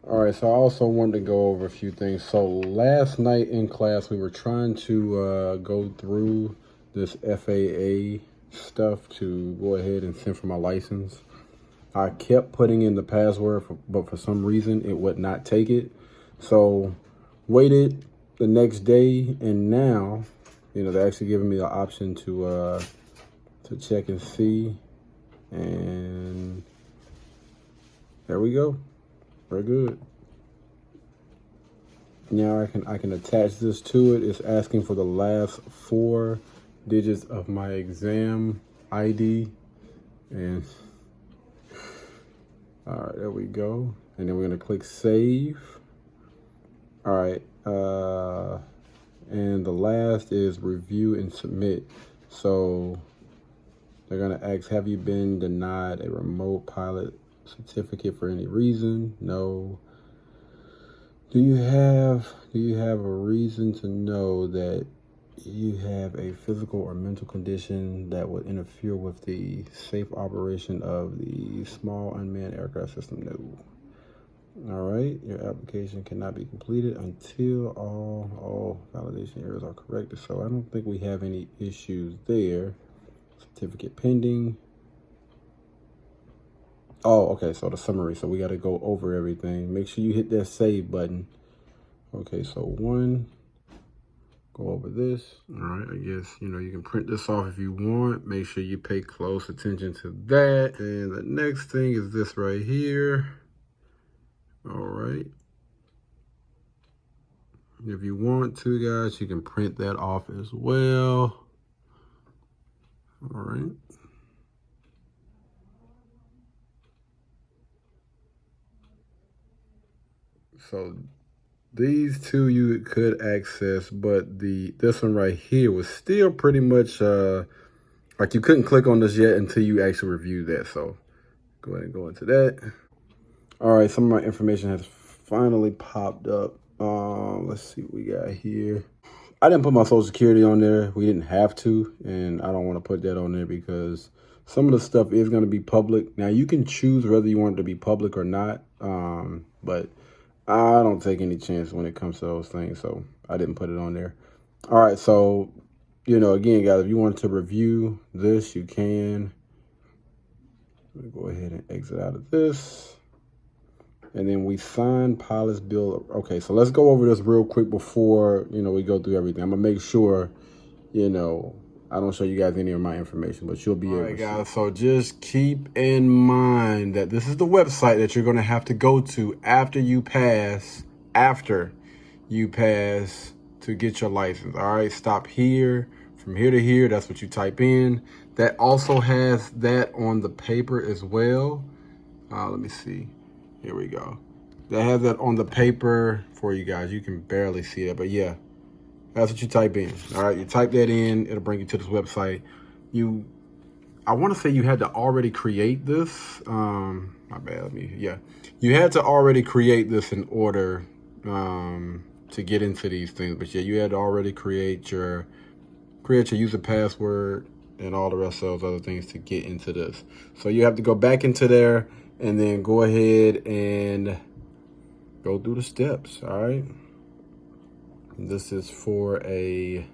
All right, so I also wanted to go over a few things. So last night in class, we were trying to go through this FAA stuff to go ahead and send for my license. I kept putting in the password, but for some reason it would not take it. So waited the next day, and now, they're actually giving me the option to check and see, and there we go. We're good. Now I can attach this to it. It's asking for the last 4 digits of my exam ID, and all right, there we go. And then we're gonna click save. All right, and the last is review and submit. So they're gonna ask, have you been denied a remote pilot certificate for any reason? No. Do you have a reason to know that you have a physical or mental condition that would interfere with the safe operation of the small unmanned aircraft system? No. All right, your application cannot be completed until all validation errors are corrected. So I don't think we have any issues there. Certificate pending. Oh, okay, so the summary. So we got to go over everything. Make sure you hit that save button. Okay, so go over this. All right, I guess, you can print this off if you want. Make sure you pay close attention to that. And the next thing is this right here. All right. If you want to, guys, you can print that off as well. All right. So these two you could access, but this one right here was still pretty much like you couldn't click on this yet until you actually review that. So go ahead and go into that. All right, some of my information has finally popped up. Let's see what we got here. I didn't put my social security on there. We didn't have to, and I don't want to put that on there because some of the stuff is going to be public. Now, you can choose whether you want it to be public or not, but I don't take any chance when it comes to those things, so I didn't put it on there. All right, so, again, guys, if you want to review this, you can. Let me go ahead and exit out of this. And then we sign pilot's bill. Okay, so let's go over this real quick before, we go through everything. I'm going to make sure, I don't show you guys any of my information, but you'll be able to. All right, guys, so just keep in mind that this is the website that you're going to have to go to after you pass to get your license. All right, stop here. From here to here, that's what you type in. That also has that on the paper as well. Let me see. Here we go. That has that on the paper for you guys. You can barely see it, but yeah, that's what you type in. All right, you type that in. It'll bring you to this website. I want to say you had to already create this. My bad. You had to already create this in order to get into these things. But yeah, you had to already create your user password and all the rest of those other things to get into this. So you have to go back into there and then go ahead and go through the steps, all right? This is for a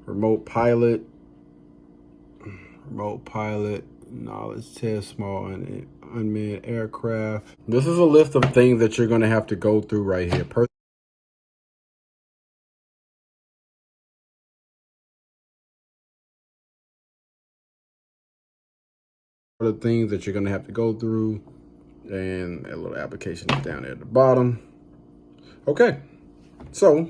remote pilot knowledge test, small unmanned aircraft. This is a list of things that you're gonna have to go through right here. The things that you're gonna have to go through, and a little application is down there at the bottom. Okay, so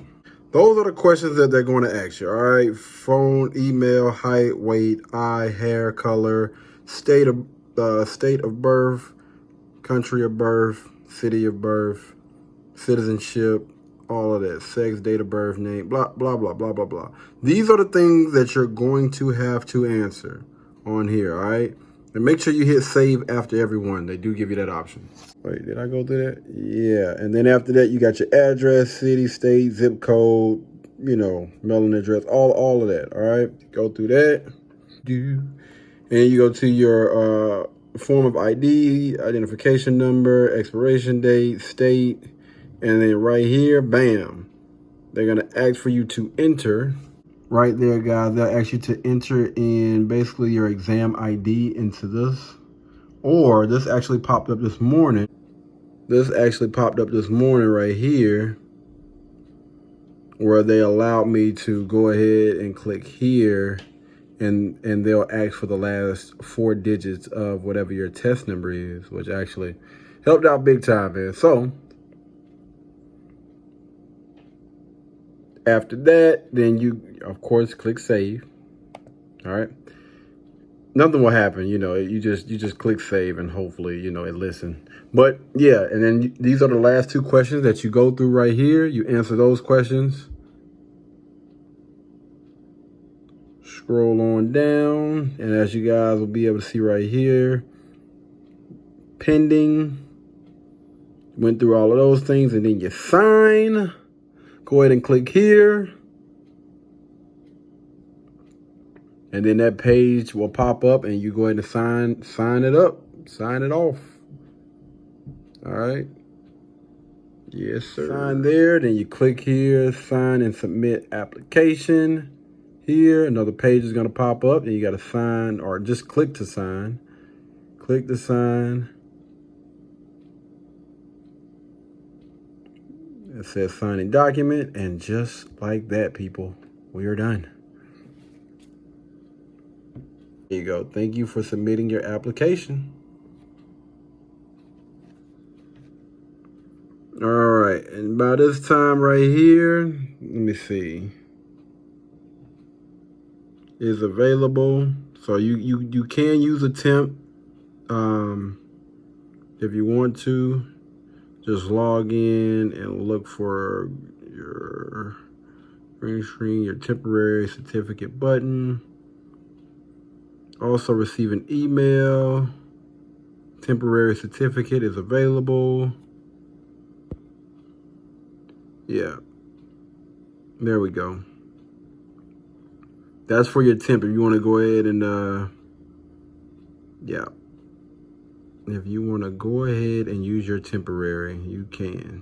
those are the questions that they're going to ask you. All right, phone, email, height, weight, eye, hair color, state of birth, country of birth, city of birth, citizenship, all of that, sex, date of birth, name, blah blah blah blah blah blah. These are the things that you're going to have to answer on here. All right. And make sure you hit save after every one. They do give you that option. Wait, did I go through that? Yeah. And then after that, you got your address, city, state, zip code, mailing address, all of that. All right. Go through that. And you go to your form of ID, identification number, expiration date, state, and then right here, bam, they're gonna ask for you to enter. Right there, guys, they'll ask you to enter in basically your exam ID into this. Or this actually popped up this morning. This actually popped up this morning right here, where they allowed me to go ahead and click here, and they'll ask for the last 4 digits of whatever your test number is, which actually helped out big time, man. So after that, then you, of course, click save. All right. Nothing will happen, you know. You just click save, and hopefully, you know, it listen. But yeah, and then these are the last 2 questions that you go through right here. You answer those questions. Scroll on down, and as you guys will be able to see right here, pending. Went through all of those things, and then you sign. Go ahead and click here. And then that page will pop up, and you go ahead and sign it up, sign it off. All right. Yes, sir. Sign there, then you click here, sign and submit application. Here, another page is gonna pop up, and you gotta sign, or just click to sign. Click to sign. It says signing document, and just like that, people, we are done. There you go. Thank you for submitting your application. All right, and by this time right here, let me see, is available. So you can use a temp if you want to. Just log in and look for your green screen, your temporary certificate button. Also receive an email. Temporary certificate is available. Yeah. There we go. That's for your temp. If you want to go ahead and, yeah. If you want to go ahead and use your temporary, you can.